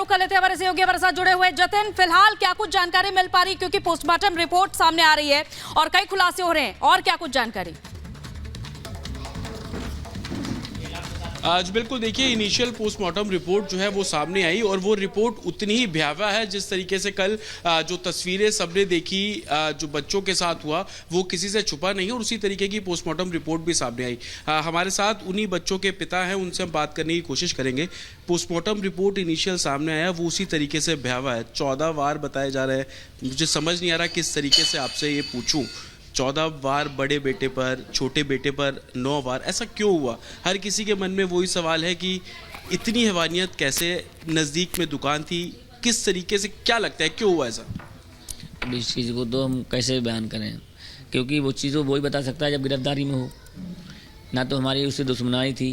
रुख कर लेते हैं, हमारे सहयोगी हमारे साथ जुड़े हुए जतिन। फिलहाल क्या कुछ जानकारी मिल पा रही, क्योंकि पोस्टमार्टम रिपोर्ट सामने आ रही है और कई खुलासे हो रहे हैं, और क्या कुछ जानकारी? आज बिल्कुल देखिए, इनिशियल पोस्टमार्टम रिपोर्ट जो है वो सामने आई और वो रिपोर्ट उतनी ही भयावह है जिस तरीके से कल जो तस्वीरें सबने देखी जो बच्चों के साथ हुआ वो किसी से छुपा नहीं, और उसी तरीके की पोस्टमार्टम रिपोर्ट भी सामने आई। हमारे साथ उन्हीं बच्चों के पिता हैं, उनसे हम बात करने की कोशिश करेंगे। पोस्टमार्टम रिपोर्ट इनिशियल सामने आया वो उसी तरीके से भयावह है। 14 वार बताए जा रहे हैं। मुझे समझ नहीं आ रहा किस तरीके से आपसे ये पूछूं। 14 वार बड़े बेटे पर, छोटे बेटे पर 9 वार, ऐसा क्यों हुआ? हर किसी के मन में वही सवाल है कि इतनी हैवानियत कैसे? नज़दीक में दुकान थी, किस तरीके से, क्या लगता है क्यों हुआ ऐसा? अब इस चीज़ को तो हम कैसे बयान करें, क्योंकि वो चीज़ वही बता सकता है जब गिरफ्तारी में हो। ना तो हमारी उससे दुश्मनाई थी,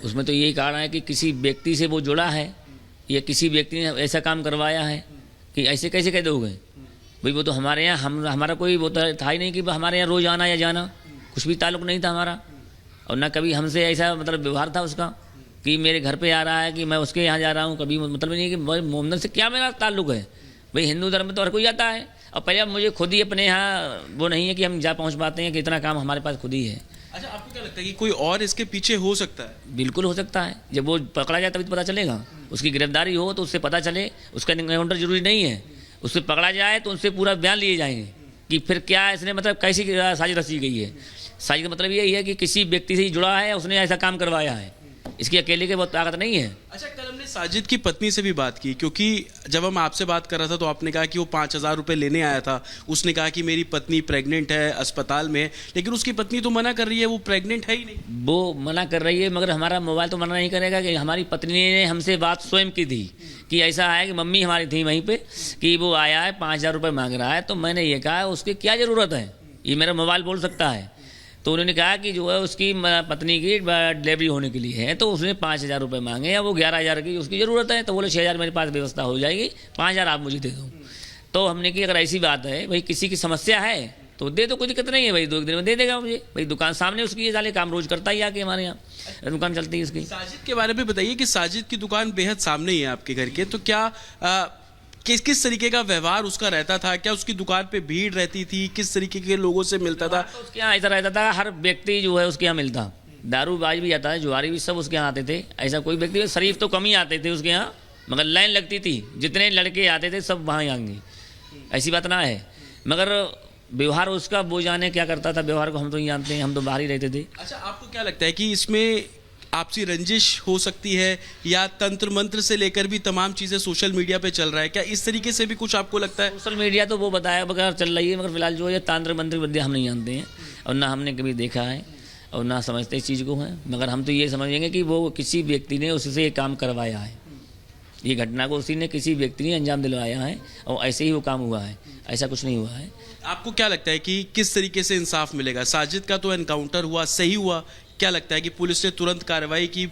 उसमें तो यही कारण है कि किसी व्यक्ति से वो जुड़ा है या किसी व्यक्ति ने ऐसा काम करवाया है कि ऐसे कैसे कह दोगे भाई? वो तो हमारे यहाँ हमारा कोई वो तो था ही नहीं कि हमारे यहाँ रोज़ आना या जाना, कुछ भी ताल्लुक़ नहीं था हमारा। और ना कभी हमसे ऐसा मतलब व्यवहार था उसका कि मेरे घर पे आ रहा है कि मैं उसके यहाँ जा रहा हूँ। कभी मतलब नहीं है कि मोहम्मद से क्या मेरा ताल्लुक़ है भाई। हिंदू धर्म में तो हर कोई आता है, और पहले मुझे खुद ही अपने यहाँ वो नहीं है कि हम जा पहुँच पाते हैं कि इतना काम हमारे पास खुद ही है। अच्छा, आपको क्या लगता है कि कोई और इसके पीछे हो सकता है? बिल्कुल हो सकता है, जब वो पकड़ा जाए तभी तो पता चलेगा। उसकी गिरफ्तारी हो तो उससे पता चले, उसका एनकाउंटर जरूरी नहीं है, उससे पकड़ा जाए तो उनसे पूरा बयान लिए जाएंगे कि फिर क्या इसने मतलब कैसी साजिश रची गई है। साजिश का मतलब यही है कि किसी व्यक्ति से ही जुड़ा है, उसने ऐसा काम करवाया है, इसकी अकेले की बहुत ताकत नहीं है। अच्छा, कल हमने साजिद की पत्नी से भी बात की, क्योंकि जब हम आपसे बात कर रहा था तो आपने कहा कि वो 5,000 रुपये लेने आया था। उसने कहा कि मेरी पत्नी प्रेग्नेंट है, अस्पताल में है, लेकिन उसकी पत्नी तो मना कर रही है, वो प्रेग्नेंट है ही नहीं। वो मना कर रही है, मगर हमारा मोबाइल तो मना नहीं करेगा कि हमारी पत्नी ने हमसे बात स्वयं की थी कि ऐसा है कि मम्मी हमारी थी वहीं पे कि वो आया है 5,000 रुपये मांग रहा है। तो मैंने ये कहा उसकी क्या ज़रूरत है, ये मेरा मोबाइल बोल सकता है। तो उन्होंने कहा कि जो है उसकी पत्नी की डिलीवरी होने के लिए है, तो उसने 5,000 रुपये मांगे, या वो 11,000 की उसकी ज़रूरत है। तो बोले 6,000 मेरे पास व्यवस्था हो जाएगी, 5,000 आप मुझे दे दो। तो हमने कि अगर ऐसी बात है भाई, किसी की समस्या है तो दे दो, कोई दिक्कत नहीं है भाई, 2 दिन में दे देगा मुझे भाई। दुकान सामने उसकी, ये साले काम रोज करता ही आके, हमारे यहाँ दुकान चलती है इसकी। साजिद के बारे में बताइए कि साजिद की दुकान बेहद सामने ही है आपके घर के, तो क्या किस तरीके का व्यवहार उसका रहता था? क्या उसकी दुकान पे भीड़ रहती थी? किस तरीके के लोगों से मिलता था? तो उसके यहाँ ऐसा रहता था, हर व्यक्ति जो है उसके यहाँ मिलता। दारूबाज भी आता है, जुआरी भी, सब उसके यहाँ आते थे। ऐसा कोई व्यक्ति, शरीफ तो कम ही आते थे उसके यहाँ, मगर लाइन लगती थी, जितने लड़के आते थे सब वहाँ आएंगे, ऐसी बात ना है। मगर व्यवहार उसका वो जाने क्या करता था, व्यवहार को हम तो नहीं जानते हैं, हम तो बाहर ही रहते थे। अच्छा, आपको क्या लगता है कि इसमें आपसी रंजिश हो सकती है, या तंत्र मंत्र से लेकर भी तमाम चीज़ें सोशल मीडिया पे चल रहा है, क्या इस तरीके से भी कुछ आपको लगता है? सोशल मीडिया तो वो बताया बगैर चल रही है, मगर फिलहाल जो है तंत्र मंत्र विद्या हम नहीं जानते हैं, और ना हमने कभी देखा है और ना समझते इस चीज़ को है। मगर हम तो ये समझेंगे कि वो किसी व्यक्ति ने उससे ये काम करवाया है, ये घटना को उसी ने किसी व्यक्ति ने अंजाम दिलवाया है, और ऐसे ही वो काम हुआ है, ऐसा कुछ नहीं हुआ है। आपको क्या लगता है कि किस तरीके से इंसाफ मिलेगा? साजिद का तो एनकाउंटर हुआ, सही हुआ, क्या लगता है कि पुलिस ने तुरंत कार्रवाई की?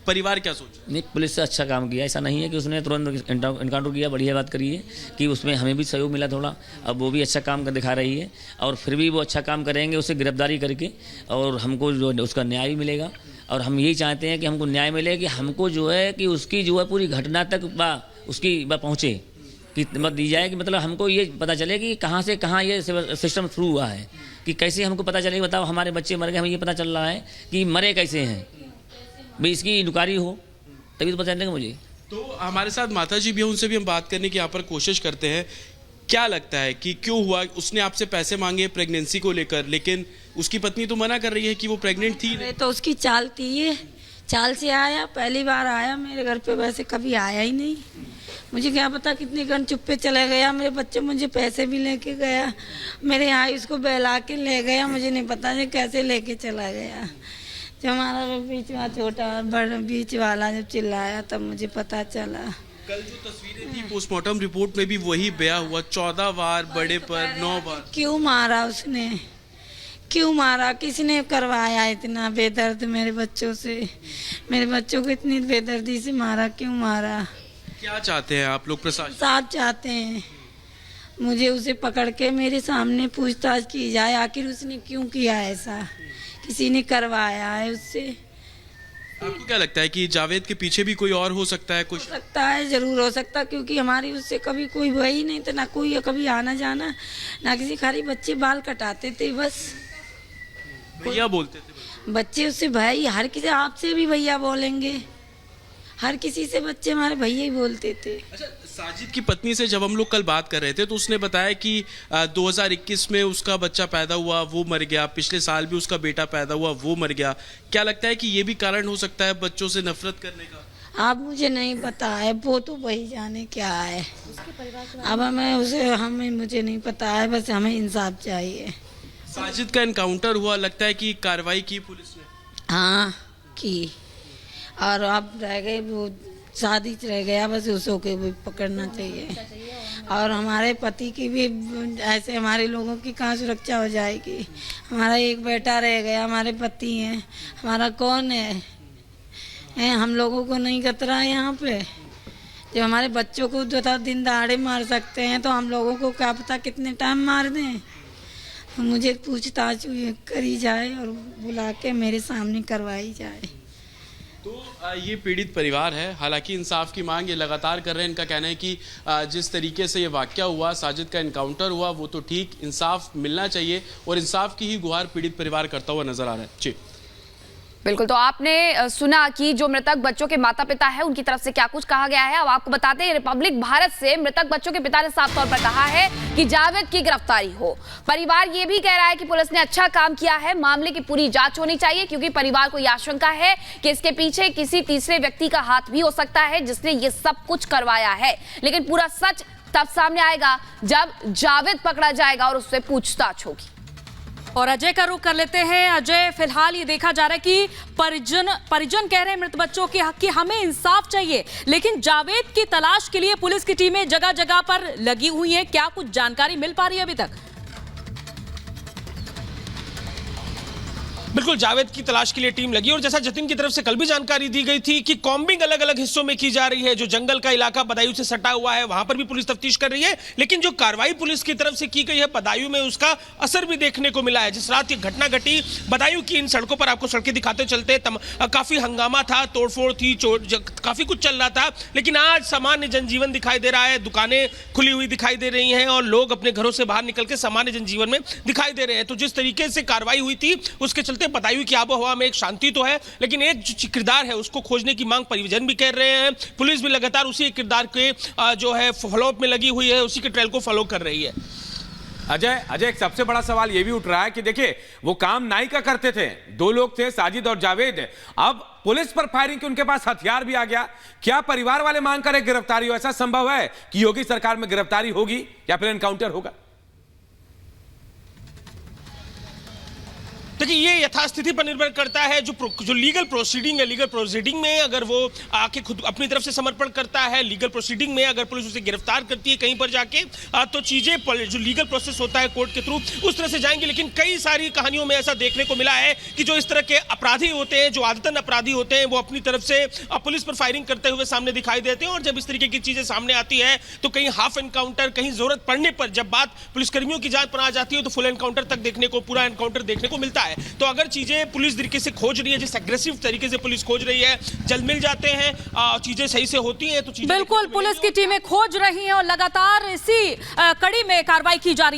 परिवार क्या सोचा? नहीं, पुलिस से अच्छा काम किया, ऐसा नहीं है कि उसने तुरंत इनकाउंटर किया, बढ़िया बात करी है कि उसमें हमें भी सहयोग मिला थोड़ा। अब वो भी अच्छा काम कर दिखा रही है, और फिर भी वो अच्छा काम करेंगे उसे गिरफ्तारी करके, और हमको जो उसका न्याय भी मिलेगा। और हम यही चाहते हैं कि हमको न्याय मिले, कि हमको जो है कि उसकी जो है पूरी घटना तक उसकी पहुँचे, कि मत दी जाए, कि मतलब हमको ये पता चले कि कहाँ से कहाँ ये सिस्टम शुरू हुआ है, कि कैसे हमको पता चले। बताओ, हमारे बच्चे मर गए, हमें ये पता चल रहा है कि मरे कैसे हैं भाई, इसकी इंक्वायरी हो तभी तो पता चलेगा मुझे। तो हमारे साथ माता जी भी हैं, उनसे भी हम बात करने की यहाँ पर कोशिश करते हैं। क्या लगता है कि क्यों हुआ? उसने आपसे पैसे मांगे प्रेगनेंसी को लेकर, लेकिन उसकी पत्नी तो मना कर रही है कि वो प्रेग्नेंट थी। तो उसकी चाल थी, ये चाल से आया, पहली बार आया मेरे घर पे, वैसे कभी आया ही नहीं। मुझे क्या पता कितने घंटे चुप्पे चले गया। मेरे बच्चे मुझे पैसे भी लेके गया, मेरे यहाँ इसको बहला के ले गया, मुझे नहीं पता ये कैसे लेके चला गया। जब हमारा बीच में छोटा बड़ा बीच वाला जब चिल्लाया तब मुझे पता चला। कल जो तस्वीरें थी पोस्टमार्टम रिपोर्ट में भी वही बयां हुआ, 14 वार बड़े पर, 9 बार। क्यों मारा उसने, क्यों मारा, किसने करवाया इतना बेदर्द मेरे बच्चों से? मेरे बच्चों को इतनी बेदर्दी से मारा, क्यों मारा? क्या चाहते हैं आप लोग प्रशासन? साथ चाहते हैं, मुझे उसे पकड़ के मेरे सामने पूछताछ की जाए, आखिर उसने क्यों किया ऐसा, किसी ने करवाया है उससे, आपको क्या लगता है कि जावेद के पीछे भी कोई और हो सकता है कुछ? सकता है, जरूर हो सकता, क्योंकि हमारी उससे कभी कोई वही नहीं था, ना कोई कभी आना जाना, ना किसी, खाली बच्चे बाल कटाते थे बस। भैया बोलते थे बच्चे उससे भाई, हर किसी, आपसे भी भैया बोलेंगे, हर किसी से बच्चे हमारे भैया ही बोलते थे। अच्छा, साजिद की पत्नी से जब हम लोग कल बात कर रहे थे तो उसने बताया कि 2021 में उसका बच्चा पैदा हुआ, वो मर गया, पिछले साल भी उसका बेटा पैदा हुआ, वो मर गया। क्या लगता है कि ये भी कारण हो सकता है बच्चों से नफरत करने का? आप, मुझे नहीं पता है, वो तो वही जाने क्या है। अब मुझे नहीं पता है, बस हमें इंसाफ चाहिए। साजिद का एनकाउंटर हुआ, लगता है कि कार्रवाई की पुलिस ने? हाँ की, और अब रह गए वो शादी रह गया, बस उसको के भी पकड़ना चाहिए। और हमारे पति की भी ऐसे हमारे लोगों की कहाँ सुरक्षा हो जाएगी? हमारा एक बेटा रह गया, हमारे पति हैं, हमारा कौन है? हम लोगों को नहीं खतरा है यहाँ पे? जब हमारे बच्चों को जो दिन दहाड़े मार सकते हैं तो हम लोगों को क्या पता कितने टाइम मार दें। तो मुझे पूछताछ करी जाए और बुला के मेरे सामने करवाई जाए। तो ये पीड़ित परिवार है, हालांकि इंसाफ की मांग ये लगातार कर रहे हैं। इनका कहना है कि जिस तरीके से ये वाकया हुआ, साजिद का एनकाउंटर हुआ, वो तो ठीक, इंसाफ मिलना चाहिए और इंसाफ की ही गुहार पीड़ित परिवार करता हुआ नजर आ रहा है। जी बिल्कुल, तो आपने सुना कि जो मृतक बच्चों के माता पिता हैं उनकी तरफ से क्या कुछ कहा गया है। अब आपको बताते हैं, रिपब्लिक भारत से मृतक बच्चों के पिता ने साफ तौर पर कहा है कि जावेद की गिरफ्तारी हो। परिवार ये भी कह रहा है कि पुलिस ने अच्छा काम किया है, मामले की पूरी जांच होनी चाहिए, क्योंकि परिवार को यह आशंका है कि इसके पीछे किसी तीसरे व्यक्ति का हाथ भी हो सकता है जिसने ये सब कुछ करवाया है। लेकिन पूरा सच तब सामने आएगा जब जावेद पकड़ा जाएगा और उससे पूछताछ होगी। और अजय का रुख कर लेते हैं। अजय, फिलहाल ये देखा जा रहा है कि परिजन कह रहे हैं मृत बच्चों के हक की हमें इंसाफ चाहिए, लेकिन जावेद की तलाश के लिए पुलिस की टीमें जगह जगह पर लगी हुई हैं। क्या कुछ जानकारी मिल पा रही है अभी तक? बिल्कुल, जावेद की तलाश के लिए टीम लगी और जैसा जतिन की तरफ से कल भी जानकारी दी गई थी कि कॉम्बिंग अलग अलग हिस्सों में की जा रही है। जो जंगल का इलाका बदायूं से सटा हुआ है वहां पर भी पुलिस तफ्तीश कर रही है, लेकिन जो कार्रवाई पुलिस की तरफ से की गई है बदायूं में, उसका असर भी देखने को मिला है। जिस रात ये घटना घटी बदायूं की इन सड़कों पर, आपको सड़कें दिखाते चलते, काफी हंगामा था, तोड़फोड़ थी, काफी कुछ चल रहा था, लेकिन आज सामान्य जनजीवन दिखाई दे रहा है। दुकानें खुली हुई दिखाई दे रही हैं और लोग अपने घरों से बाहर निकल के सामान्य जनजीवन में दिखाई दे रहे हैं। तो जिस तरीके से कार्रवाई हुई थी उसके चलते बदायूं की आबोहवा में एक शांति तो है, लेकिन एक जो किरदार है उसको खोजने की मांग परिजन भी कर रहे हैं। पुलिस भी लगातार उसी किरदार के जो है फॉलोअप में लगी हुई है, उसी के ट्रेल को फॉलो कर रही है। अजय, एक सबसे बड़ा सवाल यह भी उठ रहा है कि देखिए, वो काम नाई का करते थे, दो लोग थे, साजिद और जावेद। अब पुलिस पर फायरिंग की उनके पास हथियार भी आ गया। क्या परिवार वाले मांग करें गिरफ्तारी हो? ऐसा संभव है कि योगी सरकार में गिरफ्तारी होगी या फिर एनकाउंटर होगा? देखिए, ये यथास्थिति पर निर्भर करता है। जो लीगल प्रोसीडिंग है, लीगल प्रोसीडिंग में अगर वो आके खुद अपनी तरफ से समर्पण करता है, लीगल प्रोसीडिंग में अगर पुलिस उसे गिरफ्तार करती है कहीं पर जाके, तो चीजें जो लीगल प्रोसेस होता है कोर्ट के थ्रू उस तरह से जाएंगी। लेकिन कई सारी कहानियों में ऐसा देखने को मिला है कि जो इस तरह के अपराधी होते हैं, जो आदतन अपराधी होते हैं, वो अपनी तरफ से पुलिस पर फायरिंग करते हुए सामने दिखाई देते हैं। और जब इस तरीके की चीजें सामने आती है तो कहीं हाफ एनकाउंटर, कहीं जरूरत पड़ने पर जब बात पुलिसकर्मियों की जांच पर आ जाती है तो फुल एनकाउंटर तक देखने को, पूरा एनकाउंटर देखने को मिलता है। तो अगर चीजें पुलिस तरीके से खोज रही है, जिस एग्रेसिव तरीके से पुलिस खोज रही है, जल्द मिल जाते हैं, चीजें सही से होती हैं तो चीजें बिल्कुल, पुलिस की टीमें खोज रही हैं और लगातार इसी कड़ी में कार्रवाई की जा रही है।